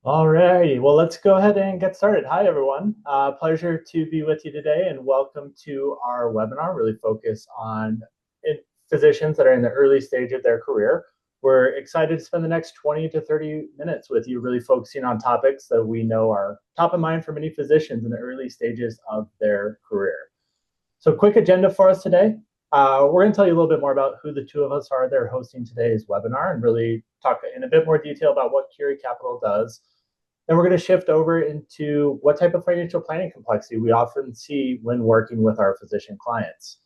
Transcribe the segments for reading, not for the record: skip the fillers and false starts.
All righty. Well, let's go ahead and get started. Hi, everyone. Pleasure to be with you today, and welcome to our webinar, really focus on physicians that are in the early stage of their career. We're excited to spend the next 20 to 30 minutes with you, really focusing on topics that we know are top of mind for many physicians in the early stages of their career. So quick agenda for us today. We're going to tell you a little bit more about who the two of us are that are hosting today's webinar and really talk in a bit more detail about what Curi Capital does. Then we're going to shift over into what type of financial planning complexity we often see when working with our physician clients.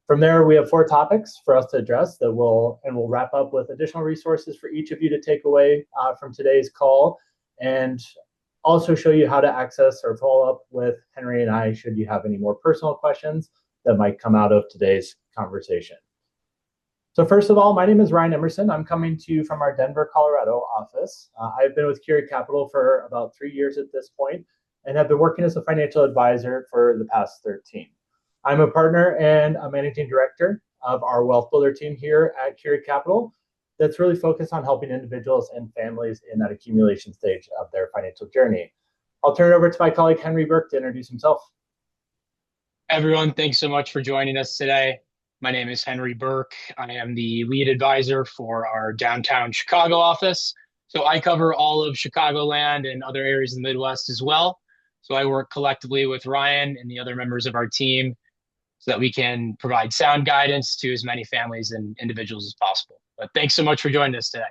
From there, we have 4 topics for us to address that we'll wrap up with additional resources for each of you to take away from today's call, and also show you how to access or follow up with Henry and I should you have any more personal questions that might come out of today's conversation. So first of all, my name is Ryan Emerson. I'm coming to you from our Denver, Colorado office. I've been with Curi Capital for about 3 years at this point and have been working as a financial advisor for the past 13. I'm a partner and a managing director of our Wealth Builder team here at Curi Capital that's really focused on helping individuals and families in that accumulation stage of their financial journey. I'll turn it over to my colleague Henry Burke to introduce himself. Everyone, thanks so much for joining us today. My name is Henry Burke. I am the lead advisor for our downtown Chicago office. So I cover all of Chicagoland and other areas in the Midwest as well. So I work collectively with Ryan and the other members of our team so that we can provide sound guidance to as many families and individuals as possible. But thanks so much for joining us today.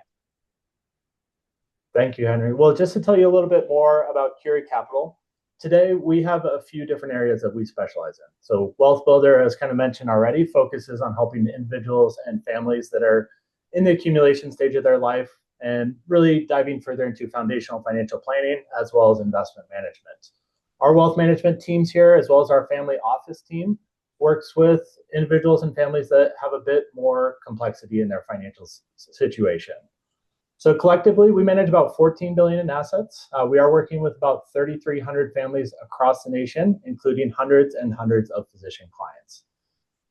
Thank you, Henry. Well, just to tell you a little bit more about Curi Capital, today we have a few different areas that we specialize in. So Wealth Builder, as kind of mentioned already, focuses on helping individuals and families that are in the accumulation stage of their life and really diving further into foundational financial planning as well as investment management. Our wealth management teams here, as well as our family office team, works with individuals and families that have a bit more complexity in their financial situation. So collectively, we manage about $14 billion in assets. We are working with about 3,300 families across the nation, including hundreds and hundreds of physician clients.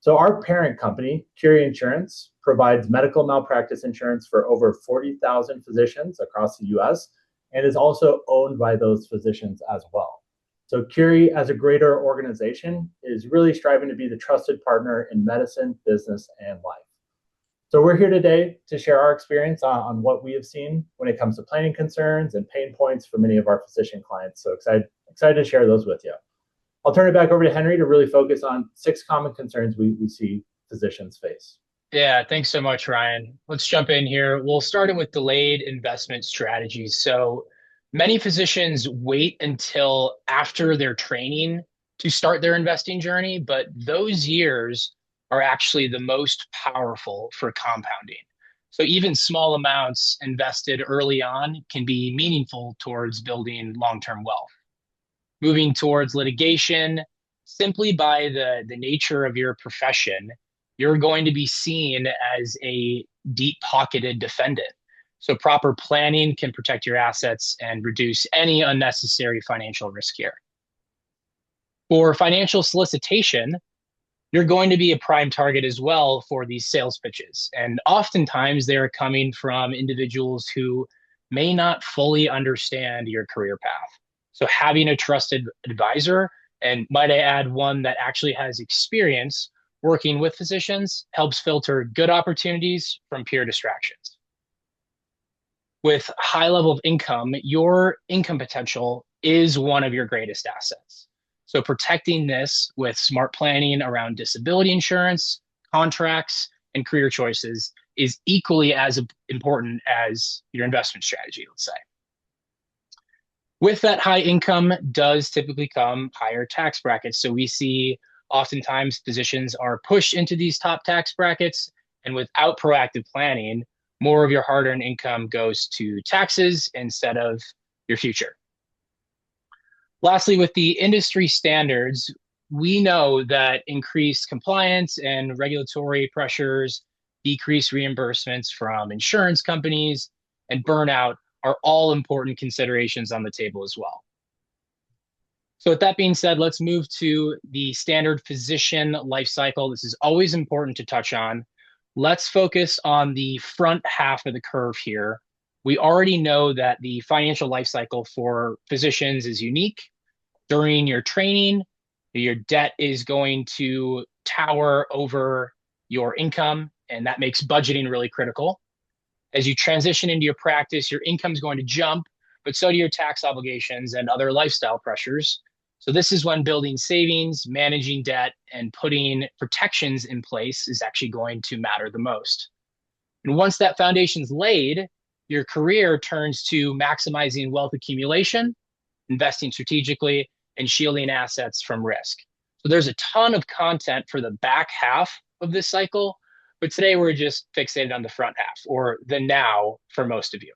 So our parent company, Curi Insurance, provides medical malpractice insurance for over 40,000 physicians across the US and is also owned by those physicians as well. So Curi, as a greater organization, is really striving to be the trusted partner in medicine, business, and life. So we're here today to share our experience on what we have seen when it comes to planning concerns and pain points for many of our physician clients. So excited to share those with you. I'll turn it back over to Henry to really focus on 6 common concerns we see physicians face. Yeah, thanks so much, Ryan. Let's jump in here. We'll start with delayed investment strategies. So many physicians wait until after their training to start their investing journey, but those years are actually the most powerful for compounding. So even small amounts invested early on can be meaningful towards building long-term wealth. Moving towards litigation, simply by the nature of your profession, you're going to be seen as a deep-pocketed defendant. So proper planning can protect your assets and reduce any unnecessary financial risk here. For financial solicitation, you're going to be a prime target as well for these sales pitches. And oftentimes they're coming from individuals who may not fully understand your career path. So having a trusted advisor, and might I add one that actually has experience working with physicians, helps filter good opportunities from pure distractions. With high level of income, your income potential is one of your greatest assets. So protecting this with smart planning around disability insurance, contracts, and career choices is equally as important as your investment strategy, let's say. With that high income does typically come higher tax brackets. So we see oftentimes physicians are pushed into these top tax brackets, and without proactive planning, more of your hard-earned income goes to taxes instead of your future. Lastly, with the industry standards, we know that increased compliance and regulatory pressures, decreased reimbursements from insurance companies, and burnout are all important considerations on the table as well. So with that being said, let's move to the standard physician life cycle. This is always important to touch on. Let's focus on the front half of the curve here, We already know that the financial life cycle for physicians is unique. During your training, your debt is going to tower over your income, and that makes budgeting really critical. As you transition into your practice, your income is going to jump, but so do your tax obligations and other lifestyle pressures. So, this is when building savings, managing debt, and putting protections in place is actually going to matter the most. And once that foundation's laid, your career turns to maximizing wealth accumulation, investing strategically, and shielding assets from risk. So there's a ton of content for the back half of this cycle, but today we're just fixated on the front half, or the now for most of you.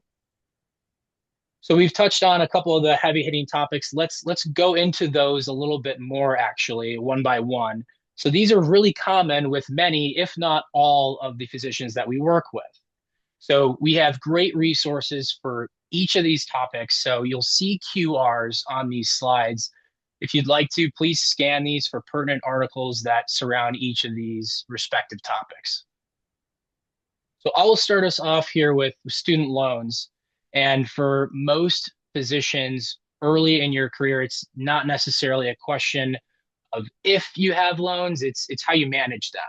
So we've touched on a couple of the heavy hitting topics. Let's go into those a little bit more actually, one by one. So these are really common with many, if not all, of the physicians that we work with. So we have great resources for each of these topics. So you'll see QRs on these slides. If you'd like to, please scan these for pertinent articles that surround each of these respective topics. So I will start us off here with student loans. And for most physicians early in your career, it's not necessarily a question of if you have loans, it's how you manage them.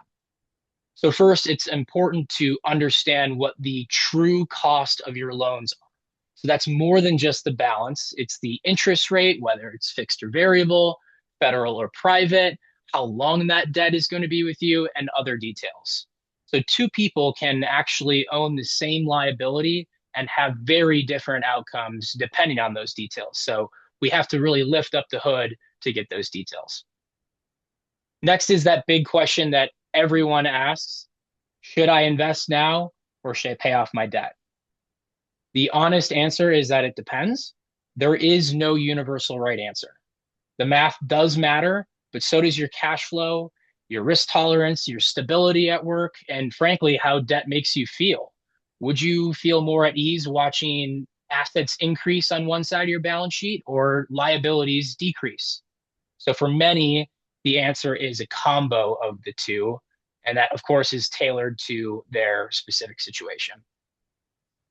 So first, it's important to understand what the true cost of your loans are. So that's more than just the balance. It's the interest rate, whether it's fixed or variable, federal or private, how long that debt is going to be with you, and other details. So two people can actually own the same liability and have very different outcomes depending on those details. So we have to really lift up the hood to get those details. Next is that big question that everyone asks: should I invest now or should I pay off my debt? The honest answer is that it depends. There is no universal right answer. The math does matter, but so does your cash flow, your risk tolerance, your stability at work, and frankly, how debt makes you feel. Would you feel more at ease watching assets increase on one side of your balance sheet or liabilities decrease? So for many, the answer is a combo of the two. And that, of course, is tailored to their specific situation.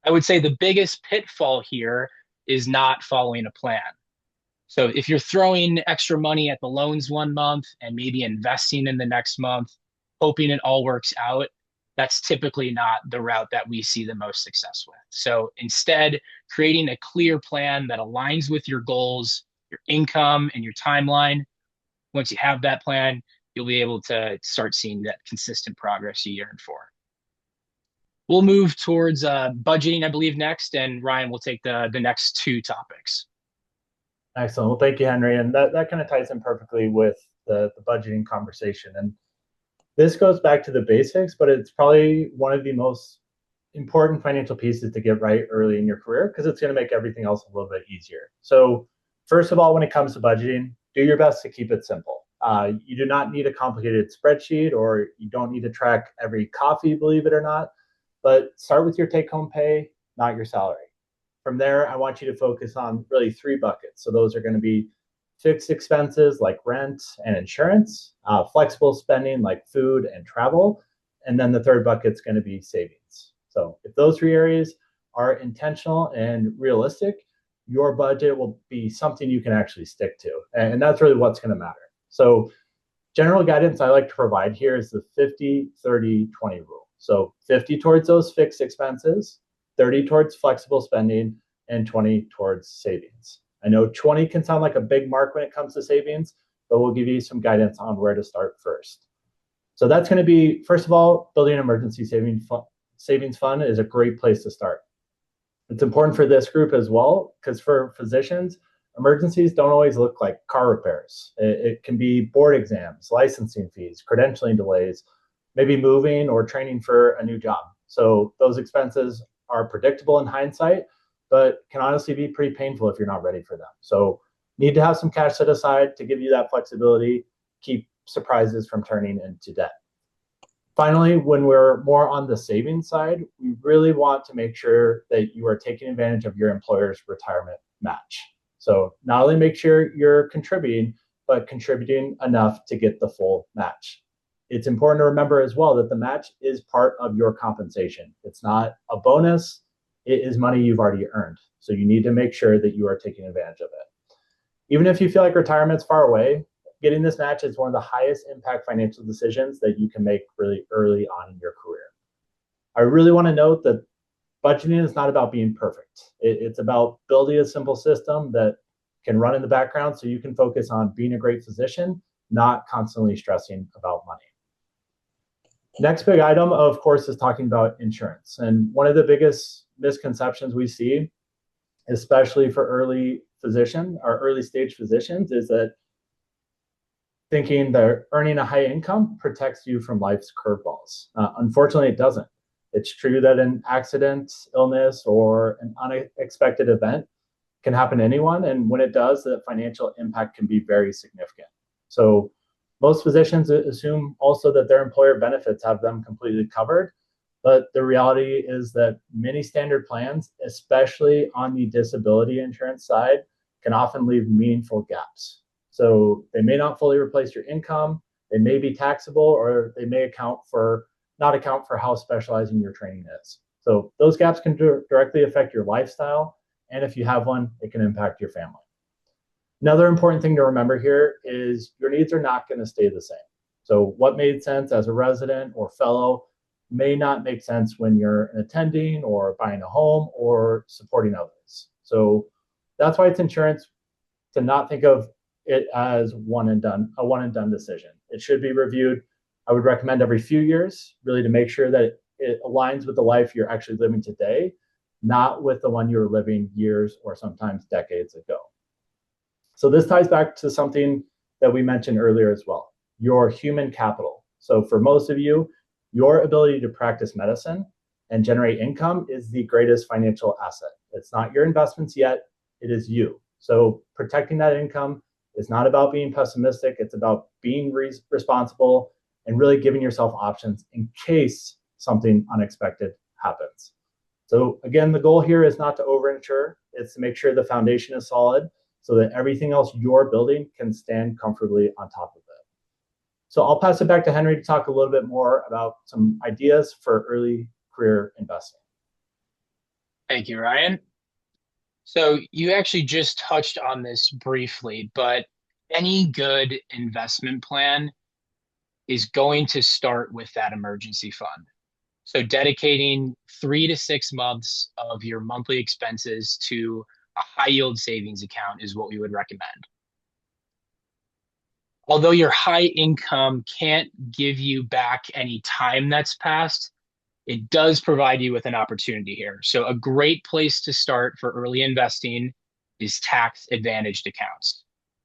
I would say the biggest pitfall here is not following a plan. So if you're throwing extra money at the loans one month and maybe investing in the next month, hoping it all works out, that's typically not the route that we see the most success with. So instead, creating a clear plan that aligns with your goals, your income, and your timeline. Once you have that plan, you'll be able to start seeing that consistent progress you yearn for. We'll move towards budgeting, I believe, next, and Ryan will take the next two topics. Excellent. Well, thank you, Henry. And that kind of ties in perfectly with the budgeting conversation. And this goes back to the basics, but it's probably one of the most important financial pieces to get right early in your career because it's going to make everything else a little bit easier. So first of all, when it comes to budgeting, do your best to keep it simple. You do not need a complicated spreadsheet, or you don't need to track every coffee, believe it or not, but start with your take-home pay, not your salary. From there, I want you to focus on really three buckets. So those are going to be fixed expenses like rent and insurance, flexible spending like food and travel, and then the third bucket is going to be savings. So if those three areas are intentional and realistic, your budget will be something you can actually stick to. And that's really what's going to matter. So general guidance I like to provide here is the 50-30-20 rule. So 50 towards those fixed expenses, 30 towards flexible spending, and 20 towards savings. I know 20 can sound like a big mark when it comes to savings, but we'll give you some guidance on where to start first. So that's going to be, first of all, building an emergency savings fund is a great place to start. It's important for this group as well, because for physicians, emergencies don't always look like car repairs. It can be board exams, licensing fees, credentialing delays, maybe moving or training for a new job. So those expenses are predictable in hindsight, but can honestly be pretty painful if you're not ready for them. So need to have some cash set aside to give you that flexibility, keep surprises from turning into debt. Finally, when we're more on the savings side, we really want to make sure that you are taking advantage of your employer's retirement match. So not only make sure you're contributing, but contributing enough to get the full match. It's important to remember as well that the match is part of your compensation. It's not a bonus. it is money you've already earned. So you need to make sure that you are taking advantage of it. Even if you feel like retirement's far away, getting this match is one of the highest impact financial decisions that you can make really early on in your career. I really want to note that budgeting is not about being perfect. It's about building a simple system that can run in the background so you can focus on being a great physician, not constantly stressing about money. Next big item, of course, is talking about insurance. And one of the biggest misconceptions we see, especially for early physician or early stage physicians, is that thinking that earning a high income protects you from life's curveballs. Unfortunately, it doesn't. It's true that an accident, illness, or an unexpected event can happen to anyone. And when it does, the financial impact can be very significant. So most physicians assume also that their employer benefits have them completely covered. But the reality is that many standard plans, especially on the disability insurance side, can often leave meaningful gaps. So they may not fully replace your income, they may be taxable, or they may not account for how specializing your training is. So those gaps can directly affect your lifestyle. And if you have one, it can impact your family. Another important thing to remember here is your needs are not going to stay the same. So what made sense as a resident or fellow may not make sense when you're an attending or buying a home or supporting others. So that's why it's insurance to not think of it as a one and done decision. It should be reviewed. I would recommend every few years, really, to make sure that it aligns with the life you're actually living today, not with the one you were living years or sometimes decades ago. So this ties back to something that we mentioned earlier as well, your human capital. So for most of you, your ability to practice medicine and generate income is the greatest financial asset. It's not your investments yet, it is you. So protecting that income is not about being pessimistic, it's about being responsible and really giving yourself options in case something unexpected happens. So again, the goal here is not to overinsure, it's to make sure the foundation is solid so that everything else you're building can stand comfortably on top of it. So I'll pass it back to Henry to talk a little bit more about some ideas for early career investing. Thank you, Ryan. So you actually just touched on this briefly, but any good investment plan is going to start with that emergency fund. So dedicating 3 to 6 months of your monthly expenses to a high yield savings account is what we would recommend. Although your high income can't give you back any time that's passed, it does provide you with an opportunity here. So a great place to start for early investing is tax advantaged accounts.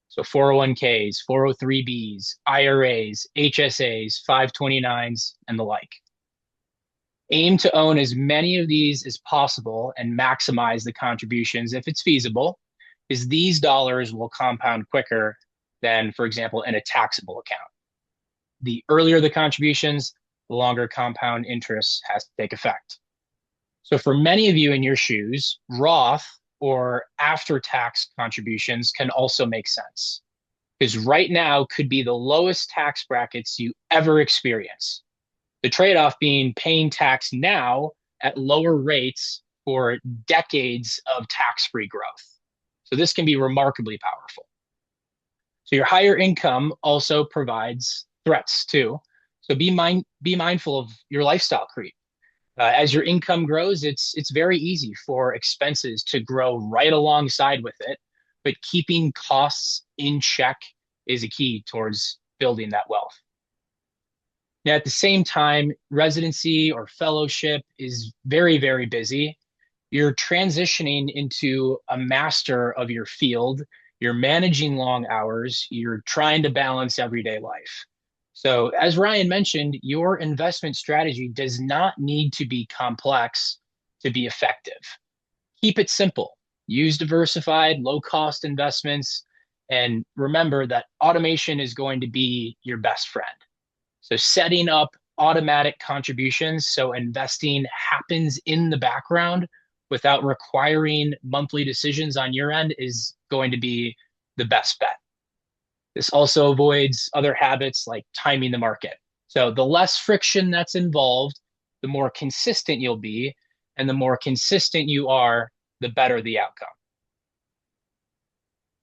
So 401ks, 403bs, IRAs, HSAs, 529s, and the like. Aim to own as many of these as possible and maximize the contributions if it's feasible, because these dollars will compound quicker than, for example, in a taxable account. The earlier the contributions, the longer compound interest has to take effect. So for many of you in your shoes, Roth or after-tax contributions can also make sense, because right now could be the lowest tax brackets you ever experience. The trade-off being paying tax now at lower rates for decades of tax-free growth. So this can be remarkably powerful. So your higher income also provides threats too. So be mindful of your lifestyle creep. As your income grows, it's very easy for expenses to grow right alongside with it, but keeping costs in check is a key towards building that wealth. Now, at the same time, residency or fellowship is very, very busy. You're transitioning into a master of your field. You're managing long hours. You're trying to balance everyday life. So as Ryan mentioned, your investment strategy does not need to be complex to be effective. Keep it simple. Use diversified, low-cost investments, and remember that automation is going to be your best friend. So setting up automatic contributions so investing happens in the background without requiring monthly decisions on your end is going to be the best bet. This also avoids other habits like timing the market. So the less friction that's involved, the more consistent you'll be, And the more consistent you are, the better the outcome.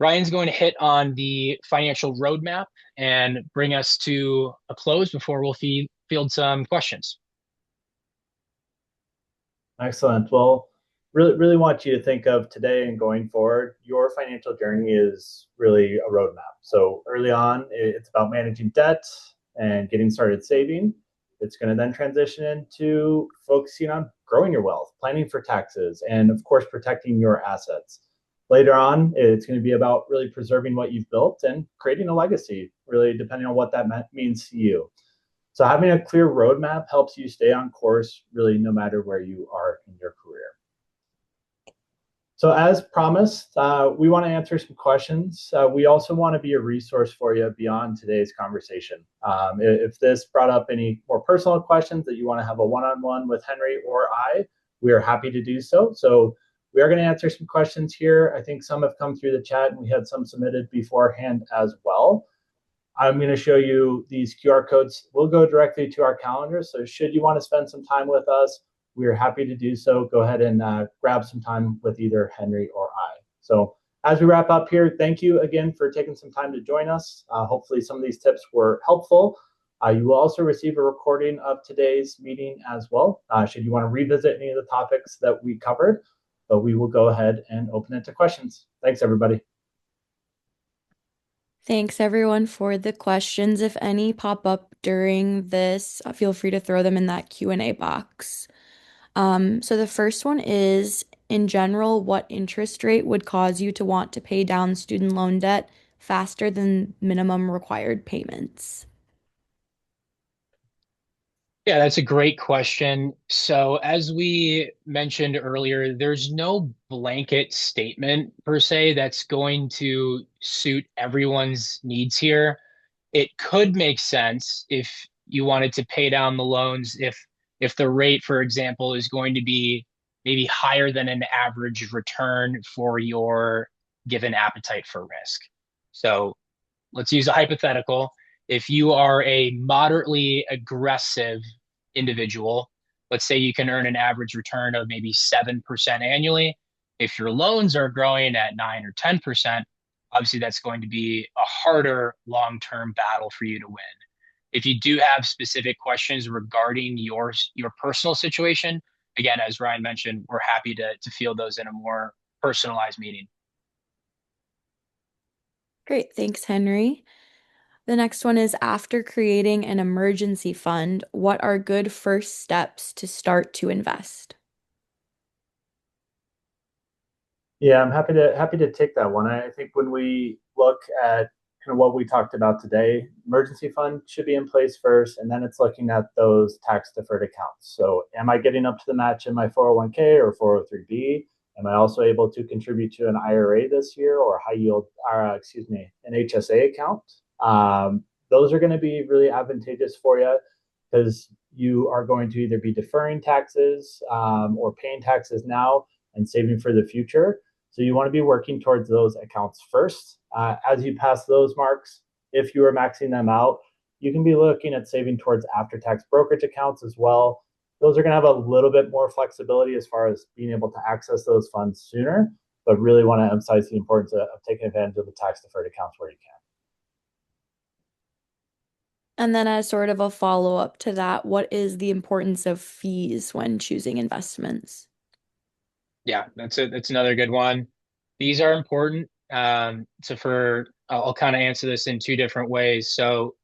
Ryan's going to hit on the financial roadmap and bring us to a close before we'll field some questions. Excellent. Well, really want you to think of today and going forward. Your financial journey is really a roadmap. So early on, it's about managing debt and getting started saving. It's going to then transition into focusing on growing your wealth, planning for taxes, and of course, protecting your assets. Later on, it's going to be about really preserving what you've built and creating a legacy, really depending on what that means to you. So having a clear roadmap helps you stay on course, really, no matter where you are in your career. So as promised, we want to answer some questions. We also want to be a resource for you beyond today's conversation. If this brought up any more personal questions that you want to have a one-on-one with Henry or I, we are happy to do so. So we are going to answer some questions here. I think some have come through the chat, and we had some submitted beforehand as well. I'm going to show you these QR codes. We'll go directly to our calendar. So should you want to spend some time with us, we are happy to do so. Go ahead and grab some time with either Henry or I. So as we wrap up here, thank you again for taking some time to join us. Hopefully some of these tips were helpful. You will also receive a recording of today's meeting as well, should you want to revisit any of the topics that we covered. But we will go ahead and open it to questions. Thanks, everybody. Thanks everyone for the questions. If any pop up during this, feel free to throw them in that Q&A box. So the first one is, in general, what interest rate would cause you to want to pay down student loan debt faster than minimum required payments? Yeah, that's a great question. So, as we mentioned earlier, there's no blanket statement per se that's going to suit everyone's needs here. It could make sense if you wanted to pay down the loans if the rate, for example, is going to be maybe higher than an average return for your given appetite for risk. So, let's use a hypothetical. If you are a moderately aggressive individual, let's say you can earn an average return of maybe 7% annually. If your loans are growing at 9 or 10%, obviously that's going to be a harder long-term battle for you to win. If you do have specific questions regarding your personal situation, again, as Ryan mentioned, we're happy to field those in a more personalized meeting. Great, thanks, Henry. The next one is, after creating an emergency fund, what are good first steps to start to invest? Yeah, I'm happy to take that one. I think when we look at kind of what we talked about today, emergency fund should be in place first, and then it's looking at those tax deferred accounts. So am I getting up to the match in my 401k or 403b? Am I also able to contribute to an IRA this year, or high yield, an HSA account? Those are going to be really advantageous for you because you are going to either be deferring taxes or paying taxes now and saving for the future. So you want to be working towards those accounts first. As you pass those marks, if you are maxing them out, you can be looking at saving towards after-tax brokerage accounts as well. Those are going to have a little bit more flexibility as far as being able to access those funds sooner, but really want to emphasize the importance of taking advantage of the tax-deferred accounts where you can. And then, as sort of a follow-up to that, what is the importance of fees when choosing investments? Yeah, that's another good one. These are important. I'll kind of answer this in two different ways. So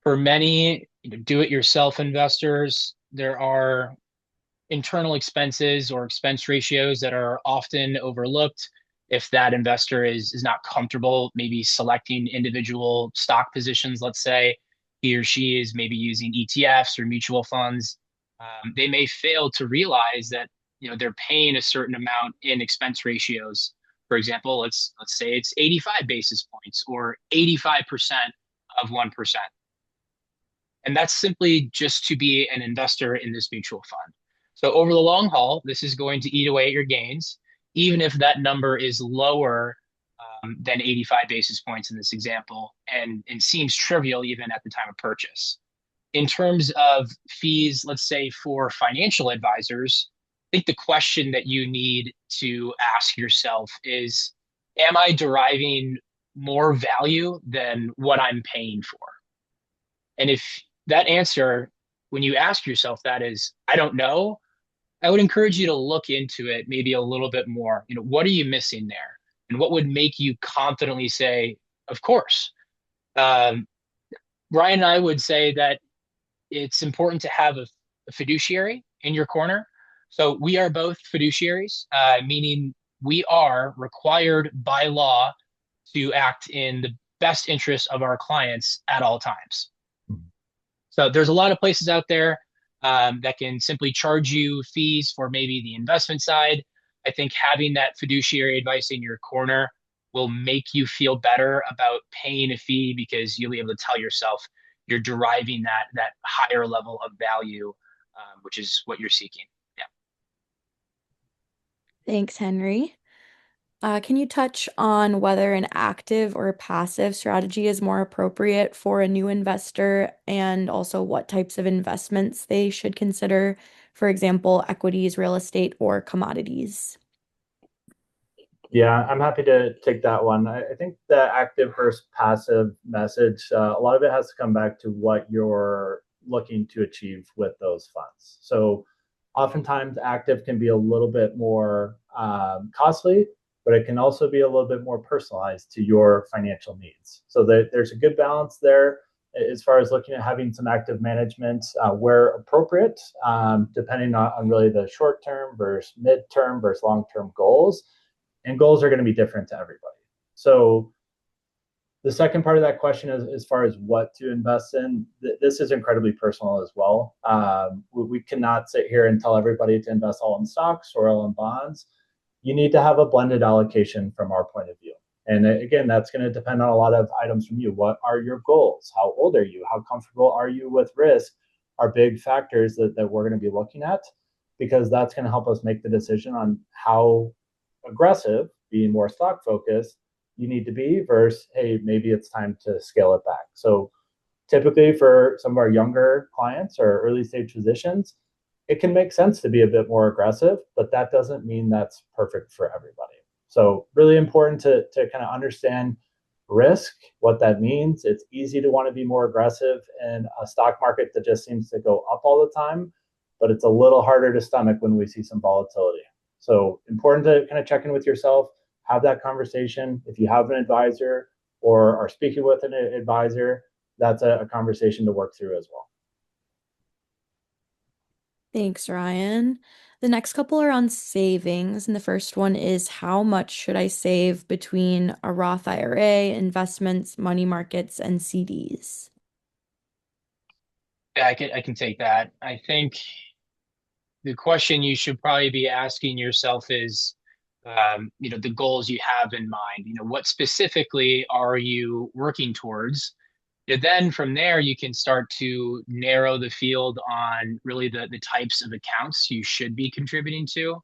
for many do-it-yourself investors, there are internal expenses or expense ratios that are often overlooked if that investor is not comfortable maybe selecting individual stock positions. Let's say he or she is maybe using ETFs or mutual funds. They may fail to realize that they're paying a certain amount in expense ratios. For example, let's say it's 85 basis points or 85% of 1%. And that's simply just to be an investor in this mutual fund. So over the long haul, this is going to eat away at your gains, even if that number is lower than 85 basis points in this example, and seems trivial even at the time of purchase. In terms of fees, let's say for financial advisors, think the question that you need to ask yourself is, am I deriving more value than what I'm paying for? And if that answer, when you ask yourself that is, I don't know, I would encourage you to look into it maybe a little bit more. What are you missing there? And what would make you confidently say, of course? Um, Ryan and I would say that it's important to have a fiduciary in your corner. So we are both fiduciaries, meaning we are required by law to act in the best interest of our clients at all times. So there's a lot of places out there that can simply charge you fees for maybe the investment side. I think having that fiduciary advice in your corner will make you feel better about paying a fee because you'll be able to tell yourself you're deriving that higher level of value, which is what you're seeking. Yeah. Thanks, Henry. Can you touch on whether an active or passive strategy is more appropriate for a new investor and also what types of investments they should consider? For example, equities, real estate, or commodities. Yeah, I'm happy to take that one. I think the active versus passive message, a lot of it has to come back to what you're looking to achieve with those funds. So oftentimes active can be a little bit more costly, but it can also be a little bit more personalized to your financial needs. So there's a good balance there as far as looking at having some active management where appropriate, depending on really the short term versus mid-term versus long-term goals, and goals are going to be different to everybody. So the second part of that question is as far as what to invest in. This is incredibly personal as well. We cannot sit here and tell everybody to invest all in stocks or all in bonds. You need to have a blended allocation from our point of view. And again, that's going to depend on a lot of items from you. What are your goals? How old are you? How comfortable are you with risk? Are big factors that we're going to be looking at, because that's going to help us make the decision on how aggressive, being more stock focused, you need to be versus, hey, maybe it's time to scale it back. So typically for some of our younger clients or early stage physicians, it can make sense to be a bit more aggressive, but that doesn't mean that's perfect for everybody. So really important to kind of understand risk, what that means. It's easy to want to be more aggressive in a stock market that just seems to go up all the time, but it's a little harder to stomach when we see some volatility. So important to kind of check in with yourself, have that conversation. If you have an advisor or are speaking with an advisor, that's a conversation to work through as well. Thanks, Ryan. The next couple are on savings, and the first one is how much should I save between a Roth IRA, investments, money markets, and CDs? Yeah, I can take that. I think the question you should probably be asking yourself is, the goals you have in mind. What specifically are you working towards? Then from there, you can start to narrow the field on really the types of accounts you should be contributing to.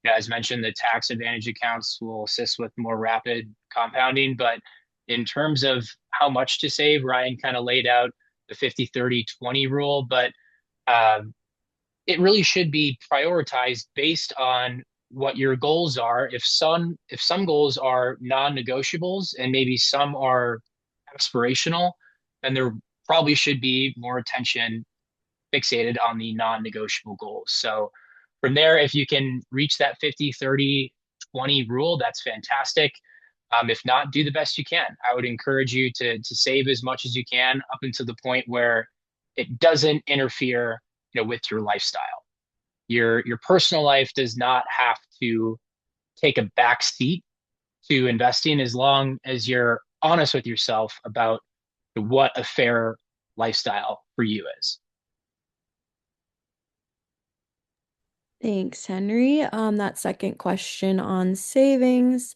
As mentioned, the tax advantage accounts will assist with more rapid compounding. But in terms of how much to save, Ryan kind of laid out the 50-30-20 rule. But um, it really should be prioritized based on what your goals are. If some goals are non-negotiables and maybe some are aspirational, then there probably should be more attention fixated on the non-negotiable goals. So from there, if you can reach that 50-30-20 rule, that's fantastic. If not, do the best you can. I would encourage you to save as much as you can up until the point where it doesn't interfere, with your lifestyle. Your personal life does not have to take a back seat to investing as long as you're honest with yourself about what a fair lifestyle for you is. Thanks, Henry. That second question on savings.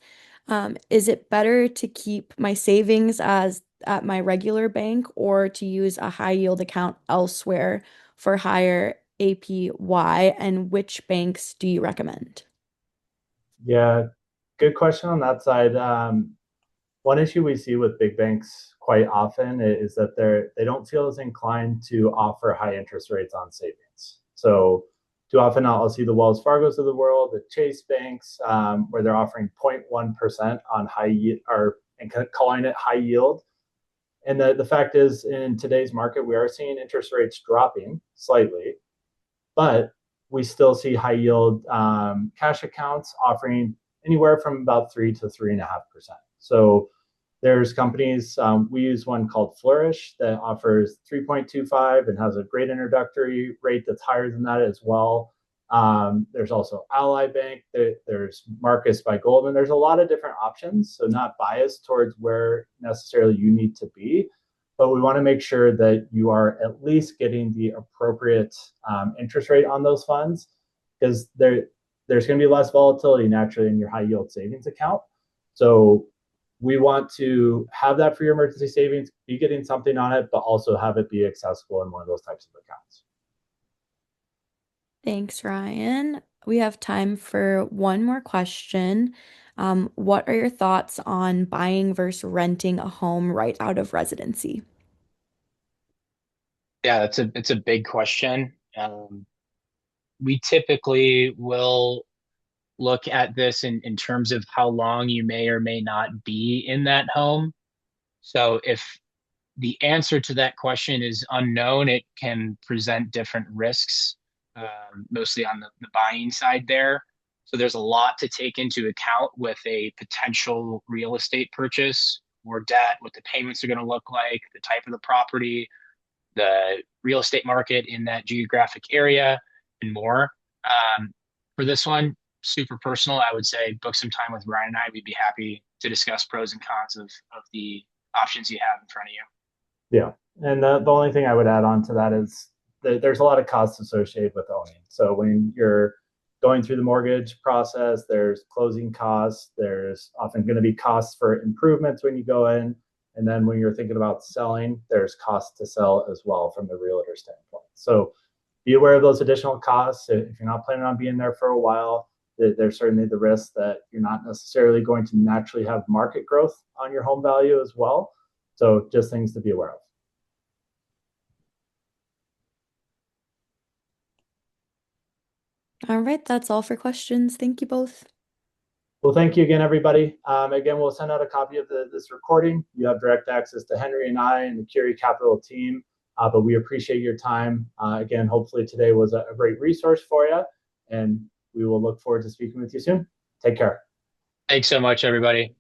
Is it better to keep my savings as at my regular bank or to use a high yield account elsewhere for higher APY? And which banks do you recommend? Yeah, good question on that side. One issue we see with big banks quite often is that they don't feel as inclined to offer high interest rates on savings. So too often I'll see the Wells Fargos of the world, the Chase banks, where they're offering 0.1% on high yield and calling it high yield. And the fact is, in today's market, we are seeing interest rates dropping slightly, but we still see high yield cash accounts offering anywhere from about 3 to 3.5%. So there's companies, we use one called Flourish that offers 3.25 and has a great introductory rate that's higher than that as well. There's also Ally Bank, there's Marcus by Goldman. There's a lot of different options, so not biased towards where necessarily you need to be, but we want to make sure that you are at least getting the appropriate interest rate on those funds, because there's going to be less volatility naturally in your high yield savings account. So we want to have that for your emergency savings, be getting something on it, but also have it be accessible in one of those types of accounts. Thanks, Ryan. We have time for one more question. What are your thoughts on buying versus renting a home right out of residency? Yeah, it's a big question. We typically will look at this in terms of how long you may or may not be in that home. So if the answer to that question is unknown, it can present different risks, mostly on the buying side there. So there's a lot to take into account with a potential real estate purchase or debt, what the payments are going to look like, the type of the property, the real estate market in that geographic area, and more. For this one, super personal, I would say book some time with Ryan and I. We'd be happy to discuss pros and cons of the options you have in front of you. Yeah. And the only thing I would add on to that is that there's a lot of costs associated with owning. So when you're going through the mortgage process, there's closing costs. There's often going to be costs for improvements when you go in. And then when you're thinking about selling, there's costs to sell as well from the realtor standpoint. So be aware of those additional costs. If you're not planning on being there for a while, there's certainly the risk that you're not necessarily going to naturally have market growth on your home value as well. So just things to be aware of. All right, that's all for questions. Thank you both. Well, thank you again, everybody. Again, we'll send out a copy of this recording. You have direct access to Henry and I and the Curi Capital team, but we appreciate your time. Again, hopefully today was a great resource for you, and we will look forward to speaking with you soon. Take care. Thanks so much, everybody.